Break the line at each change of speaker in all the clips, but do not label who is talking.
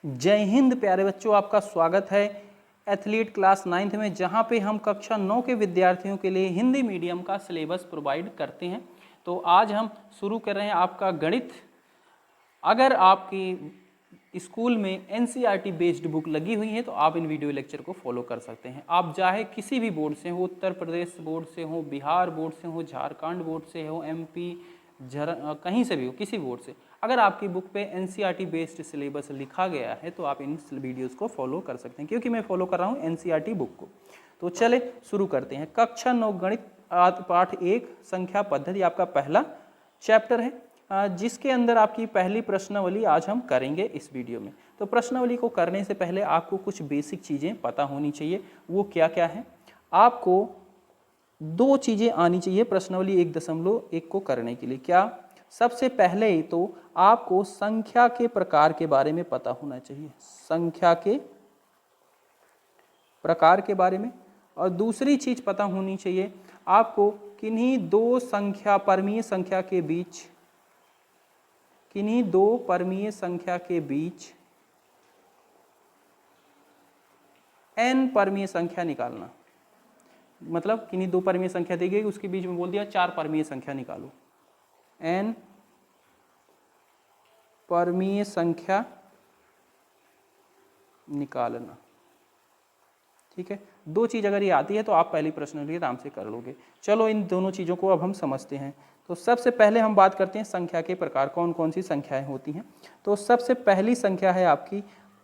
जय हिंद प्यारे बच्चों, आपका स्वागत है एथलीट क्लास 9th में, जहां पे हम कक्षा 9 के विद्यार्थियों के लिए हिंदी मीडियम का सिलेबस प्रोवाइड करते हैं। तो आज हम शुरू कर रहे हैं आपका गणित। अगर आपकी स्कूल में एनसीईआरटी बेस्ड बुक लगी हुई है तो आप इन वीडियो लेक्चर को फॉलो कर सकते हैं। आप चाहे किसी भी बोर्ड से हो, उत्तर प्रदेश बोर्ड से हो, बिहार बोर्ड से हो, झारखंड बोर्ड से हो, एमपी कहीं से भी हो, किसी बोर्ड से, अगर आपकी बुक पे एनसीईआरटी बेस्ड सिलेबस लिखा गया है तो आप इन वीडियोस को फॉलो कर सकते हैं, क्योंकि मैं फॉलो कर रहा हूँ एनसीईआरटी बुक को। तो चले शुरू करते हैं। कक्षा 9 गणित पाठ 1 संख्या पद्धति आपका पहला चैप्टर है, जिसके अंदर आपकी पहली प्रश्नावली आज हम करेंगे इस वीडियो में। तो प्रश्नावली को करने से पहले आपको कुछ बेसिक चीज़ें पता होनी चाहिए। वो क्या क्या है? आपको दो चीज़ें आनी चाहिए प्रश्नावली 1.1 को करने के लिए। क्या? सबसे पहले तो आपको संख्या के प्रकार के बारे में पता होना चाहिए, संख्या के प्रकार के बारे में। और दूसरी चीज पता होनी चाहिए आपको किन्हीं दो संख्या परमीय संख्या के बीच, किन्हीं दो परमीय संख्या के बीच n परमीय संख्या निकालना। मतलब किन्हीं दो परमीय संख्या दी गई, उसके बीच में बोल दिया 4 परमीय संख्या निकालो, n परमीय संख्या निकालना। ठीक है, दो चीज अगर ये आती है तो आप पहली प्रश्नावली आराम से कर लोगे। चलो इन दोनों चीजों को अब हम समझते हैं। तो सबसे पहले हम बात करते हैं संख्या के प्रकार, कौन कौन सी संख्याएं होती हैं। तो सबसे पहली संख्या है आपकी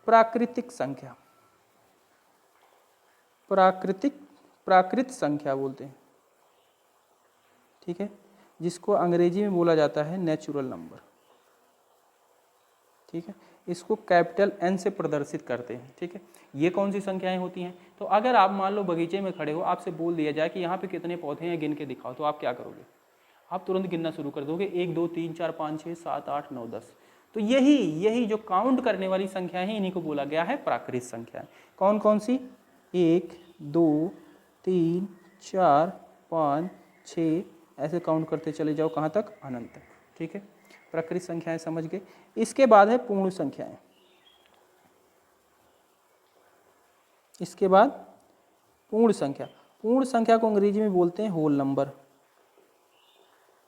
प्राकृतिक संख्या। प्राकृत संख्या बोलते हैं, ठीक है, जिसको अंग्रेजी में बोला जाता है नेचुरल नंबर। ठीक है, इसको कैपिटल N से प्रदर्शित करते हैं। ठीक है, ये कौन सी संख्याएं होती हैं? तो अगर आप मान लो बगीचे में खड़े हो, आपसे बोल दिया जाए कि यहाँ पे कितने पौधे हैं, गिन के दिखाओ, तो आप क्या करोगे? आप तुरंत गिनना शुरू कर दोगे, 1 2 3 4 5 6 7 8 9 10। तो यही जो काउंट करने वाली संख्या है, इन्हीं को बोला गया है प्राकृत संख्याएं। कौन कौन सी? 1 2 3 4 5 6, ऐसे काउंट करते चले जाओ, कहाँ तक? अनंत तक। ठीक है, प्राकृत संख्याएं समझ गए। इसके बाद है पूर्ण संख्याएं। इसके बाद पूर्ण संख्या। पूर्ण संख्या को अंग्रेजी में बोलते हैं होल नंबर,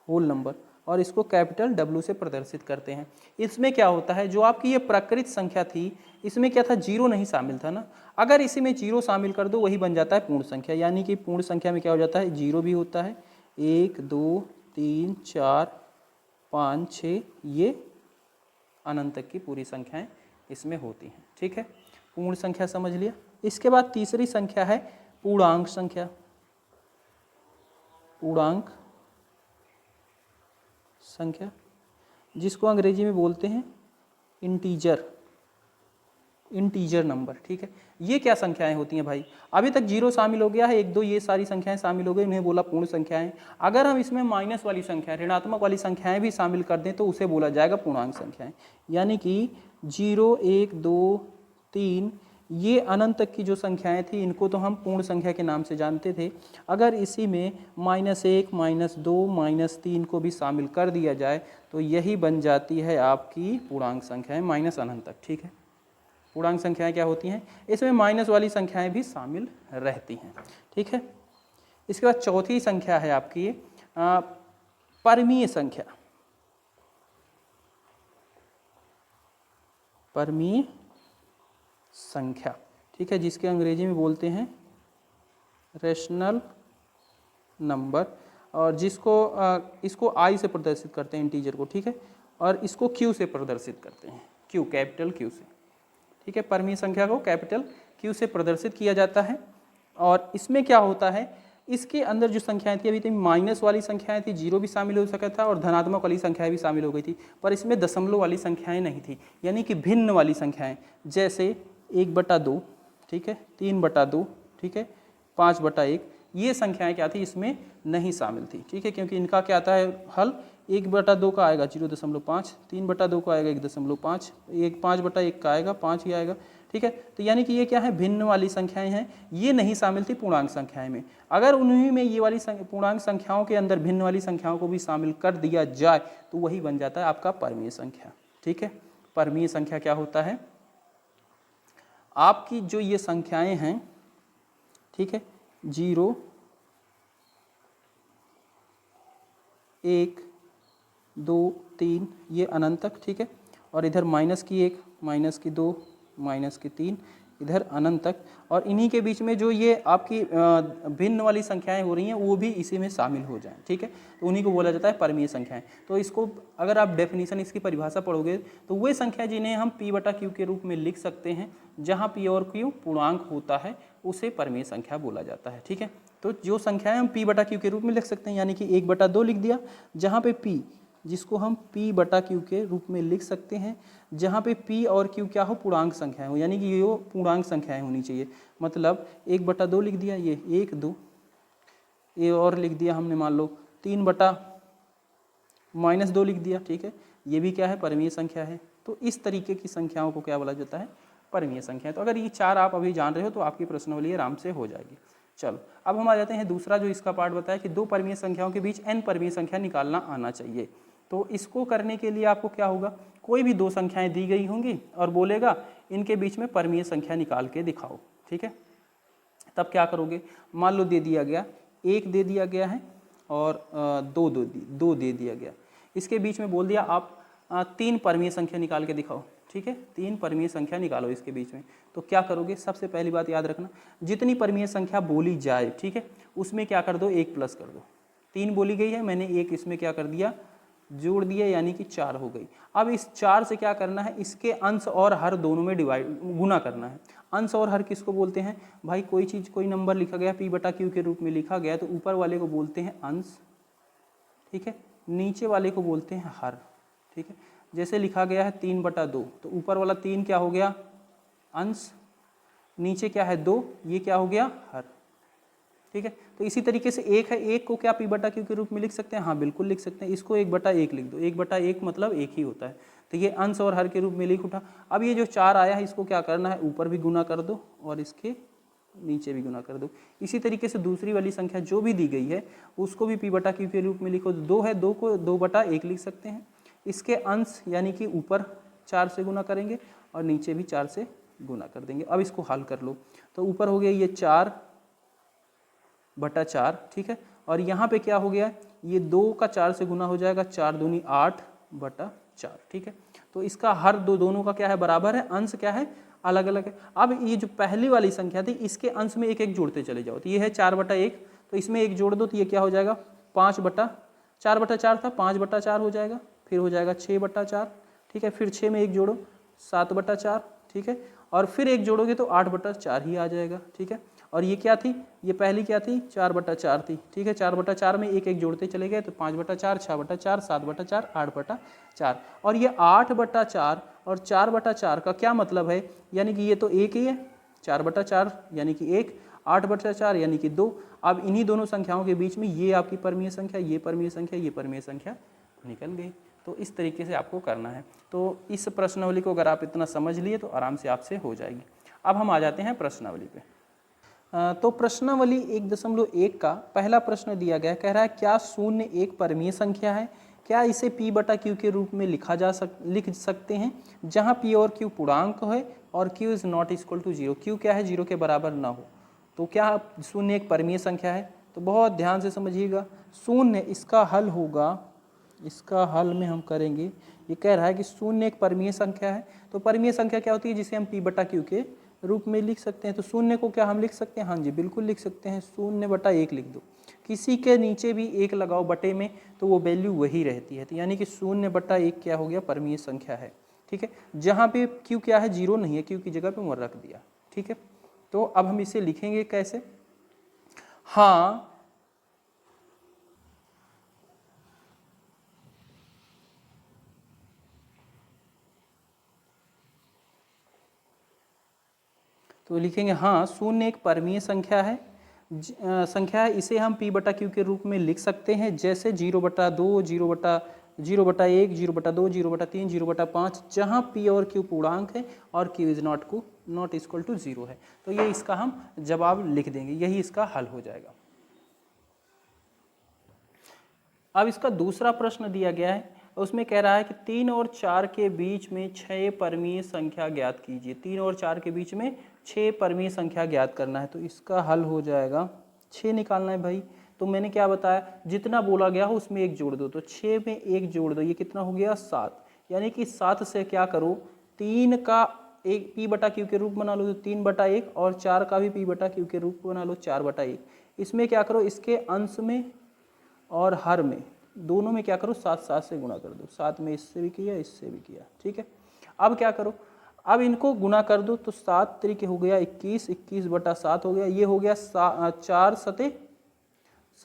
होल नंबर, और इसको कैपिटल W से प्रदर्शित करते हैं। इसमें क्या होता है, जो आपकी ये प्राकृत संख्या थी, इसमें क्या था? जीरो नहीं शामिल था ना। अगर इसी में जीरो शामिल कर दो, वही बन जाता है पूर्ण संख्या। यानी कि पूर्ण संख्या में क्या हो जाता है? जीरो भी होता है, 1 2 3 4 5 6, ये अनंत तक की पूरी संख्याएं इसमें होती हैं। ठीक है, पूर्ण संख्या समझ लिया। इसके बाद तीसरी संख्या है पूर्णांक संख्या। पूर्णांक संख्या, जिसको अंग्रेजी में बोलते हैं इंटीजर, इंटीजर नंबर। ठीक है, ये क्या संख्याएं होती हैं भाई? अभी तक जीरो शामिल हो गया है, 1 2 ये सारी संख्याएं शामिल हो गई, उन्हें बोला पूर्ण संख्याएं। अगर हम इसमें माइनस वाली संख्या, ऋणात्मक वाली संख्याएं भी शामिल कर दें तो उसे बोला जाएगा पूर्णांक संख्याएं। यानी कि 0 1 2 3, ये अनंत तक की जो संख्याएं थी, इनको तो हम पूर्ण संख्या के नाम से जानते थे। अगर इसी में -1 -2 -3 को भी शामिल कर दिया जाए तो यही बन जाती है आपकी पूर्णांक संख्याएं, माइनस अनंत तक। ठीक है, पूर्णांक संख्याएं क्या होती हैं? इसमें माइनस वाली संख्याएं भी शामिल रहती हैं। ठीक है, इसके बाद चौथी संख्या है आपकी परमीय संख्या। परमीय संख्या, ठीक है, जिसके अंग्रेजी में बोलते हैं रेशनल नंबर, और जिसको इसको I से प्रदर्शित करते हैं, इंटीजर को। ठीक है, और इसको Q से प्रदर्शित करते हैं, Q, कैपिटल Q से। ठीक है, परमीय संख्या को कैपिटल Q से प्रदर्शित किया जाता है। और इसमें क्या होता है, इसके अंदर जो संख्याएं थी, अभी तक माइनस वाली संख्याएं थी, जीरो भी शामिल हो सका था, और धनात्मक वाली संख्याएं भी शामिल हो गई थी, पर इसमें दशमलव वाली संख्याएं नहीं थी, यानी कि भिन्न वाली संख्याएं, जैसे 1/2, ठीक है, 3/2, ठीक है, 5/1, ये संख्याएं क्या थी? इसमें नहीं शामिल थी। ठीक है, क्योंकि इनका क्या आता है हल? 1/2 का आएगा 0.5, 3/2 का आएगा 1.5, 5/1 का आएगा 5 ही आएगा। ठीक है, तो यानी कि ये क्या है? भिन्न वाली संख्याएं हैं, ये नहीं शामिल थी पूर्णांक संख्याएं में। अगर उन्हीं में ये वाली पूर्णांक संख्याओं के अंदर भिन्न वाली संख्याओं को भी शामिल कर दिया जाए तो वही बन जाता है आपका परमीय संख्या। ठीक है, परमीय संख्या क्या होता है? आपकी जो ये संख्याएं हैं, ठीक है, 0, 1, 2, 3 ये अनंत तक, ठीक है, और इधर -1, -2, -3 इधर अनंत तक, और इन्हीं के बीच में जो ये आपकी भिन्न वाली संख्याएं हो रही हैं वो भी इसी में शामिल हो जाएं, ठीक है, तो उन्हीं को बोला जाता है परमीय संख्याएं। तो इसको अगर आप डेफिनेशन इसकी परिभाषा पढ़ोगे तो वे संख्या जिन्हें हम p/q के रूप में लिख सकते हैं, जहाँ p और q पूर्णांक होता है उसे परमीय संख्या बोला जाता है, ठीक है। तो जो संख्याएं हम p/q के रूप में लिख सकते हैं, यानी कि 1/2 लिख दिया, जहाँ पे p जिसको हम p/q के रूप में लिख सकते हैं, जहाँ पे p और q क्या हो, पूर्णांक संख्याएं हो, यानी कि ये पूर्णांक संख्याएं होनी चाहिए। मतलब 1/2 लिख दिया, ये 1, 2, ये और लिख दिया हमने, मान लो 3/-2 लिख दिया, ठीक है, ये भी क्या है, परमीय संख्या है। तो इस तरीके की संख्याओं को क्या बोला जाता है, परमीय संख्या। तो अगर ये 4 आप अभी जान रहे हो तो आपकी प्रश्नावली आराम से हो जाएगी। चलो अब हम आ जाते हैं दूसरा जो इसका पार्ट बताया कि 2 परमीय संख्याओं के बीच n परमीय संख्या निकालना आना चाहिए। तो इसको करने के लिए आपको क्या होगा, कोई भी 2 संख्याएं दी गई होंगी और बोलेगा इनके बीच में परमीय संख्या निकाल के दिखाओ, ठीक है। तब क्या करोगे, मान लो दे दिया गया 1 दे दिया गया है और 2 दे दिया गया, इसके बीच में बोल दिया आप 3 परमीय संख्या निकाल के दिखाओ, ठीक है, 3 परमीय संख्या निकालो इसके बीच में। तो क्या करोगे, सबसे पहली बात याद रखना, जितनी परमीय संख्या बोली जाए, ठीक है, उसमें क्या कर दो, 1 प्लस कर दो। 3 बोली गई है, मैंने 1 इसमें क्या कर दिया, जोड़ दिया, यानी कि 4 हो गई। अब इस 4 से क्या करना है, इसके अंश और हर दोनों में गुना करना है। अंश और हर किसको बोलते हैं भाई, कोई चीज़ कोई नंबर लिखा गया p/q के रूप में लिखा गया तो ऊपर वाले को बोलते हैं अंश, ठीक है, नीचे वाले को बोलते हैं हर, ठीक है। जैसे लिखा गया है 3/2, तो ऊपर वाला 3 क्या हो गया, अंश, नीचे क्या है 2, ये क्या हो गया, हर, ठीक है। तो इसी तरीके से 1 है, 1 को क्या p/q के रूप में लिख सकते हैं, हाँ बिल्कुल लिख सकते हैं, इसको 1/1 लिख दो, 1/1 मतलब 1 ही होता है, तो ये अंश और हर के रूप में लिख उठा। अब ये जो 4 आया है इसको क्या करना है, ऊपर भी गुना कर दो और इसके नीचे भी गुना कर दो। इसी तरीके से दूसरी वाली संख्या जो भी दी गई है उसको भी p/q के रूप में लिखो, 2 है, 2 को 2/1 लिख सकते हैं, इसके अंश यानी कि ऊपर 4 से गुना करेंगे और नीचे भी 4 से गुना कर देंगे। अब इसको हल कर लो, तो ऊपर हो गया ये 4/4, ठीक है, और यहाँ पे क्या हो गया, ये 2 का 4 से गुना हो जाएगा, 4 दूनी 8/4, ठीक है। तो इसका हर दोनों का क्या है, बराबर है, अंश क्या है, अलग अलग है। अब ये जो पहली वाली संख्या थी इसके अंश में 1 1 जोड़ते चले जाओ, तो ये है 4/1, तो इसमें 1 जोड़ दो तो ये क्या हो जाएगा, 4/4 था, 5/4 हो जाएगा, फिर हो जाएगा 6/4, ठीक है, फिर 6 में 1 जोड़ो 7/4, ठीक है, और फिर 1 जोड़ोगे तो 8/4 ही आ जाएगा, ठीक है। और ये क्या थी, ये पहली क्या थी, 4/4 थी, ठीक है, 4/4 में 1 1 जोड़ते चले गए तो 5/4, 6/4, 7/4, 8/4, और ये 8/4 और 4/4 का क्या मतलब है, यानी कि ये तो 1 ही है, 4/4 यानी कि 1, 8/4 यानी कि 2। अब इन्हीं दोनों संख्याओं के बीच में ये आपकी परमीय संख्या, ये परमीय संख्या, ये परमीय संख्या निकल गई। तो इस तरीके से आपको करना है। तो इस प्रश्नावली को अगर आप इतना समझ लिए तो आराम से आपसे हो जाएगी। अब हम आ जाते हैं प्रश्नावली पे। तो प्रश्नावली 1.1 का पहला प्रश्न दिया गया, कह रहा है क्या 0 एक परमीय संख्या है, क्या इसे p/q के रूप में लिख सकते हैं जहां p और q पूर्णांक है और q is not equal to 0, q क्या है, 0 के बराबर ना हो। तो क्या 0 एक परमीय संख्या है, तो बहुत ध्यान से समझिएगा। 0 इसका हल होगा, इसका हल में हम करेंगे, ये कह रहा है कि 0 एक परमीय संख्या है। तो परमीय संख्या क्या होती है, जिसे हम p/q के रूप में लिख सकते हैं। तो 0 को क्या हम लिख सकते हैं, हाँ जी बिल्कुल लिख सकते हैं, 0/1 लिख दो, किसी के नीचे भी 1 लगाओ बटे में तो वो वैल्यू वही रहती है। तो यानी कि 0/1 क्या हो गया, परमीय संख्या है, ठीक है। जहाँ पे q क्या है, 0 नहीं है, q की जगह पे 1 रख दिया, ठीक है। तो अब हम इसे लिखेंगे कैसे, हाँ तो लिखेंगे हाँ 0 एक परमीय संख्या है, इसे हम p/q के रूप में लिख सकते हैं जैसे 0/2, 0/1, 0/2, 0/3, 0/5, जहाँ p और q पूर्णांक है और q is not equal to 0 है। तो ये इसका हम जवाब लिख देंगे, यही इसका हल हो जाएगा। अब इसका दूसरा प्रश्न दिया गया है, उसमें कह रहा है कि 3 और 4 के बीच में 6 परमीय संख्या ज्ञात कीजिए। 3 और 4 के बीच में 6 परमीय संख्या ज्ञात करना है। तो इसका हल हो जाएगा 6 निकालना है भाई। तो मैंने क्या बताया, जितना बोला गया हो उसमें 1 जोड़ दो। तो 6 में 1 जोड़ दो, ये कितना हो गया 7। यानी कि 7 से क्या करो, 3 का एक पी बटा क्यू के रूप बना लो तो 3/1, और 4 का भी पी बटा क्यू के रूप बना लो 4/1। इसमें क्या करो, इसके अंश में और हर में दोनों में क्या करो, 7 से गुणा कर दो। 7 में इससे भी किया, इससे भी किया, ठीक है। अब क्या करो, अब इनको गुणा कर दो। तो 7 तरीके हो गया 21, 21/7 हो गया। ये हो गया 4 सते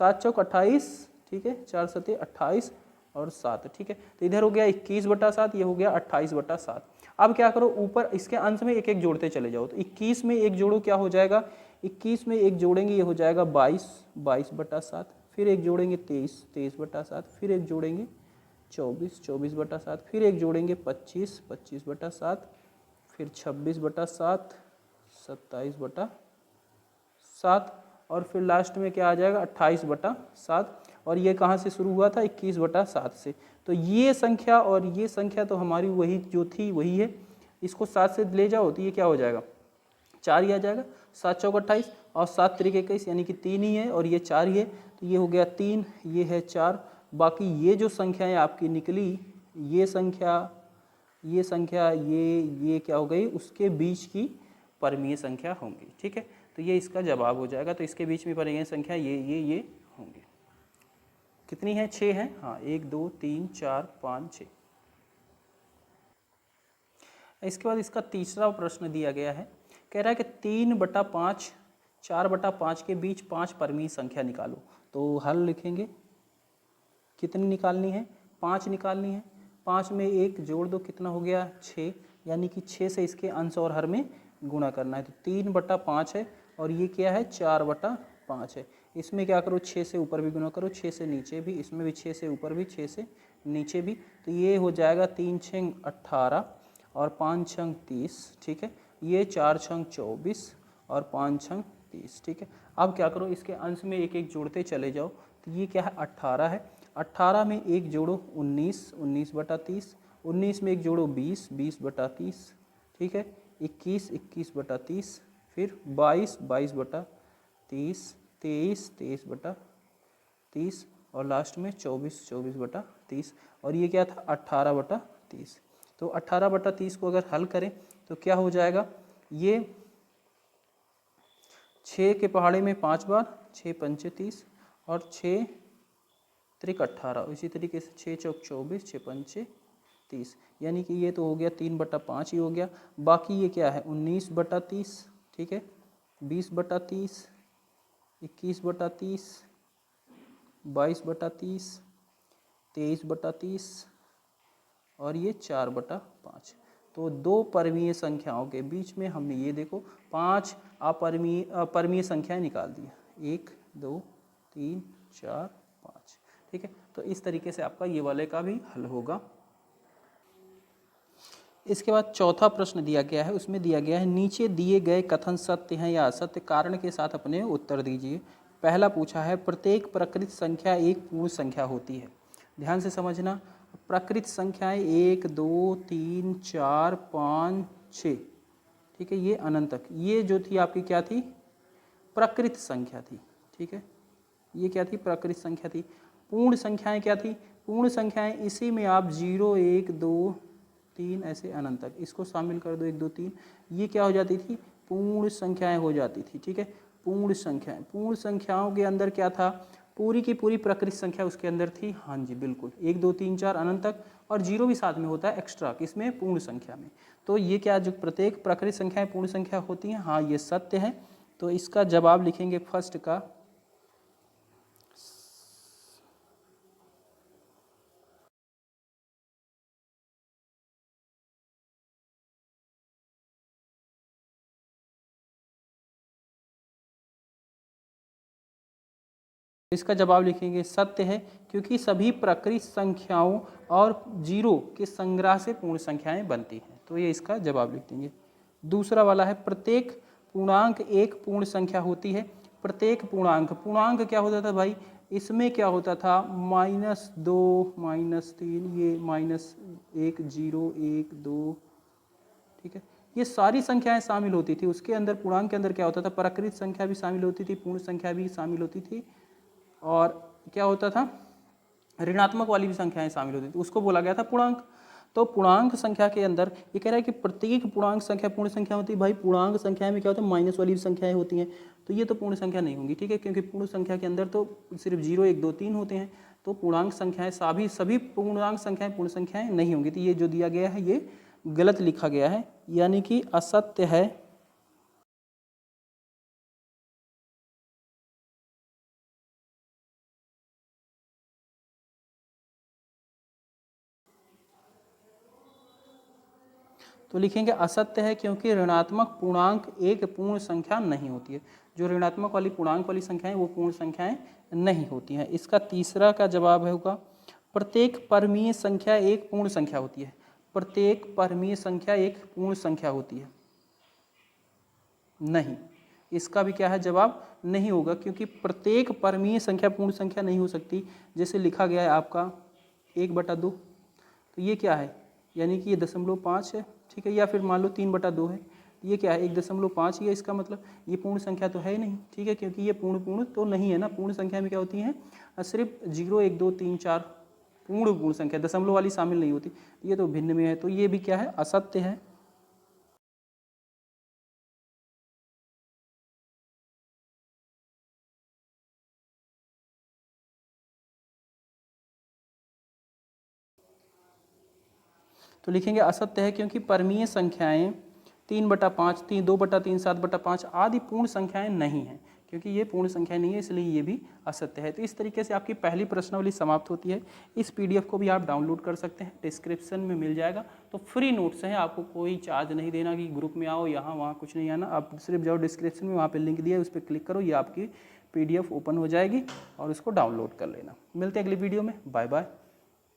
7 चौक 28, ठीक है, 4 सते 28 और 7, ठीक है। तो इधर हो गया 21/7, ये हो गया 28/7। अब क्या करो, ऊपर इसके अंश में एक एक जोड़ते चले जाओ। तो 21 में 1 जोड़ो, क्या हो जाएगा, 21 में 1 जोड़ेंगे, ये हो जाएगा 22, 22/7। फिर 1 जोड़ेंगे 23, 23/7। फिर 1 जोड़ेंगे 24, 24/7। फिर 1 जोड़ेंगे 25, 25/7। फिर 26/7, 27/7। और फिर लास्ट में क्या आ जाएगा 28/7। और ये कहाँ से शुरू हुआ था, 21/7 से। तो ये संख्या और ये संख्या तो हमारी वही जो थी वही है। इसको 7 से ले जाओ तो ये क्या हो जाएगा, 4 ही आ जाएगा। 7 चौक 28 और 7 तरीके 21, यानी कि 3 ही है और ये 4 ही है। तो ये हो गया 3, ये है 4। बाकी ये जो संख्याएं आपकी निकली, ये संख्या, ये संख्या, ये क्या हो गई, उसके बीच की परमीय संख्या होंगी, ठीक है। तो ये इसका जवाब हो जाएगा। तो इसके बीच में परमीय संख्या ये होंगी। कितनी है, 6 है, हाँ, 1 2 3 4 5 6। इसके बाद इसका तीसरा प्रश्न दिया गया है, कह रहा है कि 3/5, 4/5 के बीच 5 परमीय संख्या निकालो। तो हल लिखेंगे, कितनी निकालनी है, 5 निकालनी है। 5 में 1 जोड़ दो, कितना हो गया 6, यानी कि 6 से इसके अंश और हर में गुणा करना है। तो 3/5 है और ये क्या है 4/5 है। इसमें क्या करो, 6 से ऊपर भी गुणा करो, 6 से नीचे भी, इसमें भी 6 से ऊपर भी, 6 से नीचे भी। तो ये हो जाएगा 3 6 18 और 5 6 30, ठीक है। ये 4 6 24 और 5 6 30, ठीक है। अब क्या करो, इसके अंश में एक एक जोड़ते चले जाओ। तो ये क्या है 18 है। 18 में 1 जोड़ो 19, 19/30। 19 में 1 जोड़ो 20, 20/30, ठीक है। 21, 21/30। फिर 22, 22/30। 23, 23/30 और लास्ट में 24, 24/30। और ये क्या था 18/30। तो 18/30 को अगर हल करें तो क्या हो जाएगा, ये 6 के पहाड़े में 5 बार, 6 पंचे 30 और 6 त्रिक 18। इसी तरीके से 6 चौक 24, 6 पंचे 30, यानी कि ये तो हो गया 3/5 ही हो गया। बाकी ये क्या है 19/30, ठीक है, 20/30, 21/30, 22/30, 23/30 और ये 4/5। तो 2 परमीय संख्याओं के बीच में हमने ये देखो 5 परमीय संख्याएं निकाल दी, 1 2 3 4 5, ठीक है। तो इस तरीके से आपका ये वाले का भी हल होगा। इसके बाद चौथा प्रश्न दिया गया है, उसमें दिया गया है नीचे दिए गए कथन सत्य हैं या असत्य, कारण के साथ अपने उत्तर दीजिए। पहला पूछा है प्रत्येक प्रकृत संख्या एक पूर्ण संख्या होती है। ध्यान से समझना, प्रकृत संख्याएं 1 2 3 4 5 6, ठीक है, ये अनंत तक, ये जो थी आपकी क्या थी, प्रकृत संख्या थी, ठीक है। ये क्या थी, प्रकृत संख्या थी। पूर्ण संख्याएं क्या थी, पूर्ण संख्याएं इसी में आप 0 1 2 3 ऐसे अनंत तक, इसको शामिल कर दो 1 2 3, ये क्या हो जाती थी, पूर्ण संख्याएं हो जाती थी, ठीक है। पूर्ण संख्याएं, पूर्ण संख्याओं के अंदर क्या था, पूरी की पूरी प्रकृत संख्या उसके अंदर थी, हाँ जी बिल्कुल, 1 2 3 4 अनंत तक, और 0 भी साथ में होता है एक्स्ट्रा, किसमें, पूर्ण संख्या में। तो ये क्या, जो प्रत्येक प्रकृत संख्याएं पूर्ण संख्या होती हैं, हाँ ये सत्य है। तो इसका जवाब लिखेंगे फर्स्ट का, इसका जवाब लिखेंगे सत्य है, क्योंकि सभी प्रकृत संख्याओं और 0 के संग्रह से पूर्ण संख्याएं बनती हैं। तो ये इसका जवाब लिख देंगे। दूसरा वाला है प्रत्येक पूर्णांक एक पूर्ण संख्या होती है। प्रत्येक पूर्णांक, पूर्णांक क्या होता था भाई, इसमें क्या होता था -2 -3 ये -1 0 1 2, ठीक है, ये सारी संख्याएं शामिल होती थी। उसके अंदर पूर्णांक के अंदर क्या होता था, प्राकृत संख्या भी शामिल होती थी, पूर्ण संख्या भी शामिल होती थी, और क्या होता था, ऋणात्मक वाली भी संख्याएं शामिल होती थी, उसको बोला गया था पूर्णांक। तो पूर्णांक संख्या के अंदर ये कह रहा है कि प्रत्येक पूर्णांक संख्या पूर्ण संख्या होती है। भाई पूर्णांक संख्या में क्या होता है, माइनस वाली भी संख्याएं होती हैं, तो ये तो पूर्ण संख्या नहीं होंगी, ठीक है, क्योंकि पूर्ण संख्या के अंदर तो सिर्फ 0 1 2 3 होते हैं। तो पूर्णांक संख्याएं सभी पूर्णांक संख्याएं पूर्ण संख्याएं नहीं होंगी। तो ये जो दिया गया है ये गलत लिखा गया है, यानी कि असत्य है। तो लिखेंगे असत्य है, क्योंकि ऋणात्मक पूर्णांक एक पूर्ण संख्या नहीं होती है। जो ऋणात्मक वाली पूर्णांक वाली संख्याएं वो पूर्ण संख्याएं नहीं होती हैं। इसका तीसरा का जवाब होगा प्रत्येक परमीय संख्या एक पूर्ण संख्या होती है। प्रत्येक परमीय संख्या एक पूर्ण संख्या होती है, नहीं। इसका भी क्या है जवाब, नहीं होगा, क्योंकि प्रत्येक परमीय संख्या पूर्ण संख्या नहीं हो सकती। जैसे लिखा गया है आपका 1/2, तो ये क्या है, यानी कि ये 0.5 है, ठीक है, या फिर मान लो 3/2 है, ये क्या है 1.5 ही है। इसका मतलब ये पूर्ण संख्या तो है ही नहीं, ठीक है, क्योंकि ये पूर्ण तो नहीं है ना। पूर्ण संख्या में क्या होती है, सिर्फ 0 1 2 3 4 पूर्ण संख्या, दशमलव वाली शामिल नहीं होती। ये तो भिन्न में है, तो ये भी क्या है, असत्य है। तो लिखेंगे असत्य है, क्योंकि परमीय संख्याएं 3/5 2/3 7/5 आदि पूर्ण संख्याएं नहीं हैं, क्योंकि ये पूर्ण संख्या नहीं है, इसलिए ये भी असत्य है। तो इस तरीके से आपकी पहली प्रश्नावली समाप्त होती है। इस PDF को भी आप डाउनलोड कर सकते हैं, डिस्क्रिप्शन में मिल जाएगा। तो फ्री नोट्स हैं, आपको कोई चार्ज नहीं देना कि ग्रुप में आओ, यहाँ वहाँ कुछ नहीं आना। आप सिर्फ जाओ डिस्क्रिप्शन में, वहाँ पर लिंक दिया है, उस पर क्लिक करो, ये आपकी PDF ओपन हो जाएगी और उसको डाउनलोड कर लेना। मिलते हैं अगली वीडियो में, बाय बाय।